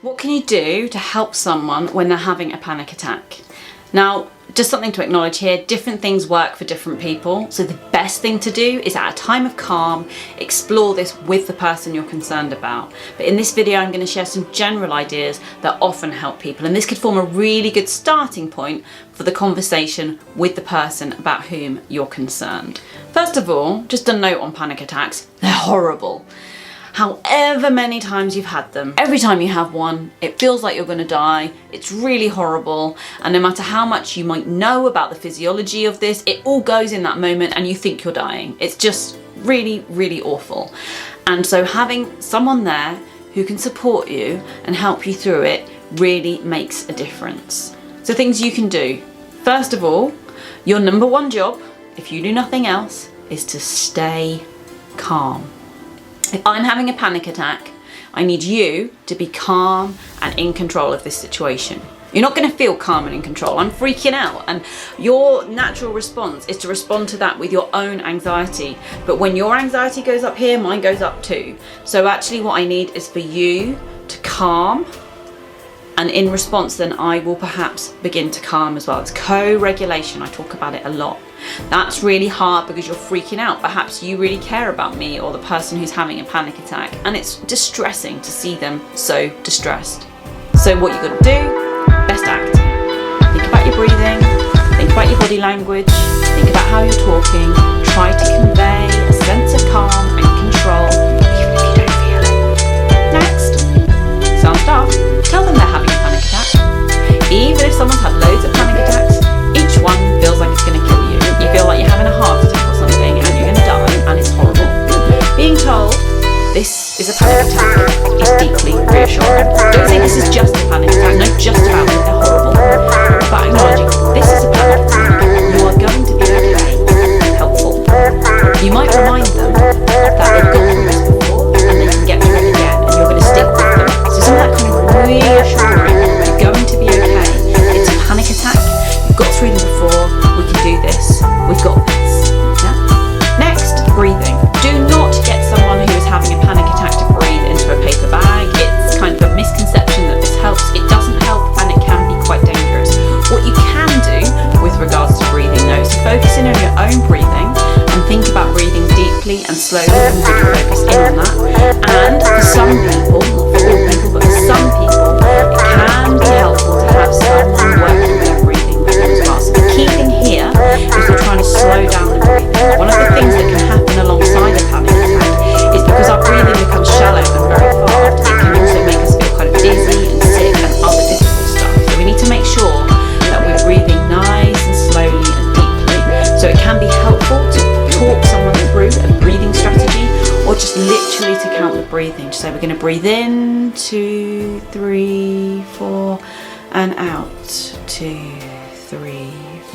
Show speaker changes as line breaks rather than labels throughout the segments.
What can you do to help someone when they're having a panic attack? Now, just something to acknowledge here, different things work for different people. So the best thing to do is at a time of calm, explore this with the person you're concerned about. But in this video, I'm going to share some general ideas that often help people. And this could form a really good starting point for the conversation with the person about whom you're concerned. First of all, just a note on panic attacks, they're horrible. However many times you've had them, every time you have one, it feels like you're going to die. It's really horrible. And no matter how much you might know about the physiology of this, it all goes in that moment and you think you're dying. It's just really, really awful. And so having someone there who can support you and help you through it really makes a difference. So things you can do. First of all, your number one job, if you do nothing else, is to stay calm. If I'm having a panic attack, I need you to be calm and in control of this situation. You're not going to feel calm and in control. I'm freaking out, and your natural response is to respond to that with your own anxiety. But when your anxiety goes up here, mine goes up too. So actually what I need is for you to calm, and in response then I will perhaps begin to calm as well. It's co-regulation. I talk about it a lot. That's really hard because you're freaking out. Perhaps you really care about me or the person who's having a panic attack, and it's distressing to see them so distressed. So what you got to do, best act. Think about your breathing, think about your body language, think about how you're talking, try to convey a sense of calm and control even if you don't feel it. Next, sounds daft, tell them they're having a panic attack. Even if someone's had loads of panic attacks, each one feels like it's going to kill you. You feel like you're having a heart attack or something and you're going to die, and it's horrible. Being told this is a panic attack is deeply reassuring. Don't say this is just a panic attack, no, just about it, they're horrible. But acknowledging this is a panic attack, you are going to be okay, helpful. You might remind them that they've gone through this before and they can get through it again, and you're going to stick with them. So some of that kind of reassuring, you're going to be okay. It's a panic attack, you've got through them before, we can do this, we've got this. Yeah? Next, breathing. Do not get someone who is having a panic attack to breathe into a paper bag. It's kind of a misconception that this helps. It doesn't help, and it can be quite dangerous. What you can do with regards to breathing though is to focus in on your own breathing and think about breathing deeply and slowly, and really focus in on that. And for some people, not for all people, but for some people, it can be helpful to have someone working with their breathing as well. So the key thing here is we're trying to slow down the breathing. One of the things that can happen alongside a panic attack is because our breathing becomes shallow and very fast, it can also make us feel kind of dizzy and sick and other difficult stuff. So we need to make sure that we're breathing nice and slowly and deeply. So it can be helpful to talk someone through a breathing strategy, or just literally to count the breathing. So we're going to breathe in, 2, 3, 4, and out, 2, 3,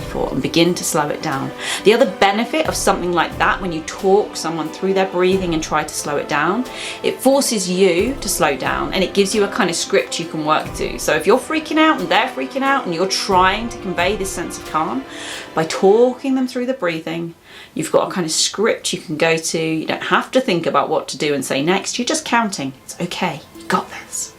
4, and begin to slow it down. The other benefit of something like that, when you talk someone through their breathing and try to slow it down, it forces you to slow down, and it gives you a kind of script you can work to. So if you're freaking out and they're freaking out and you're trying to convey this sense of calm, by talking them through the breathing, you've got a kind of script you can go to. You don't have to think about what to do and say next. You're just counting. It's okay. You got this.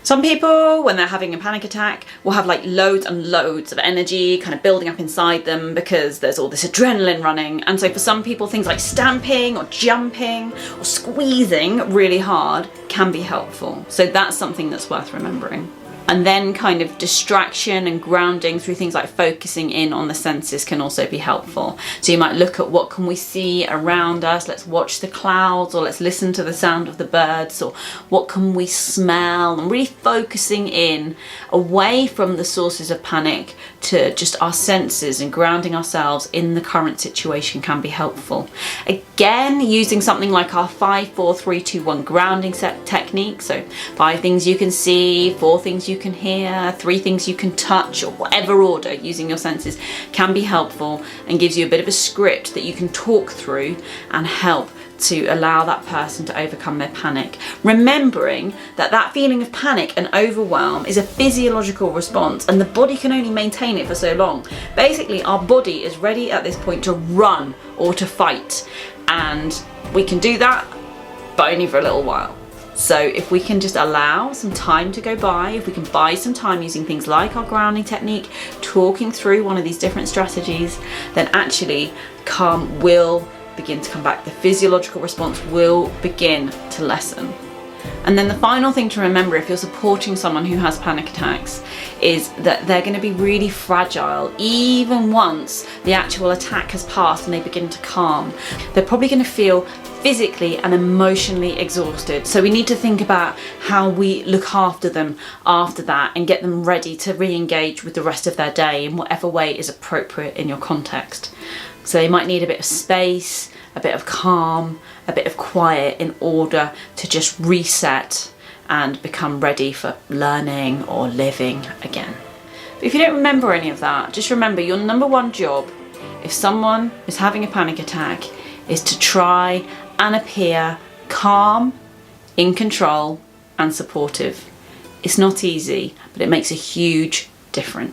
Some people, when they're having a panic attack, will have like loads and loads of energy kind of building up inside them because there's all this adrenaline running. And so for some people, things like stamping or jumping or squeezing really hard can be helpful. So that's something that's worth remembering. And then kind of distraction and grounding through things like focusing in on the senses can also be helpful. So you might look at what can we see around us, let's watch the clouds, or let's listen to the sound of the birds, or what can we smell, and really focusing in away from the sources of panic to just our senses and grounding ourselves in the current situation can be helpful. Again, using something like our 5, 4, 3, 2, 1 grounding set technique. So 5 things you can see, 4 things you can hear, 3 things you can touch, or whatever order, using your senses can be helpful and gives you a bit of a script that you can talk through and help to allow that person to overcome their panic. Remembering that that feeling of panic and overwhelm is a physiological response, and the body can only maintain it for so long. Basically, our body is ready at this point to run or to fight, and we can do that, but only for a little while. So if we can just allow some time to go by, if we can buy some time using things like our grounding technique, talking through one of these different strategies, then actually calm will begin to come back. The physiological response will begin to lessen. And then the final thing to remember if you're supporting someone who has panic attacks is that they're going to be really fragile even once the actual attack has passed and they begin to calm. They're probably going to feel physically and emotionally exhausted. So we need to think about how we look after them after that and get them ready to re-engage with the rest of their day in whatever way is appropriate in your context. So they might need a bit of space, a bit of calm, a bit of quiet in order to just reset and become ready for learning or living again. But if you don't remember any of that, just remember your number one job if someone is having a panic attack is to try and appear calm, in control and supportive. It's not easy, but it makes a huge difference.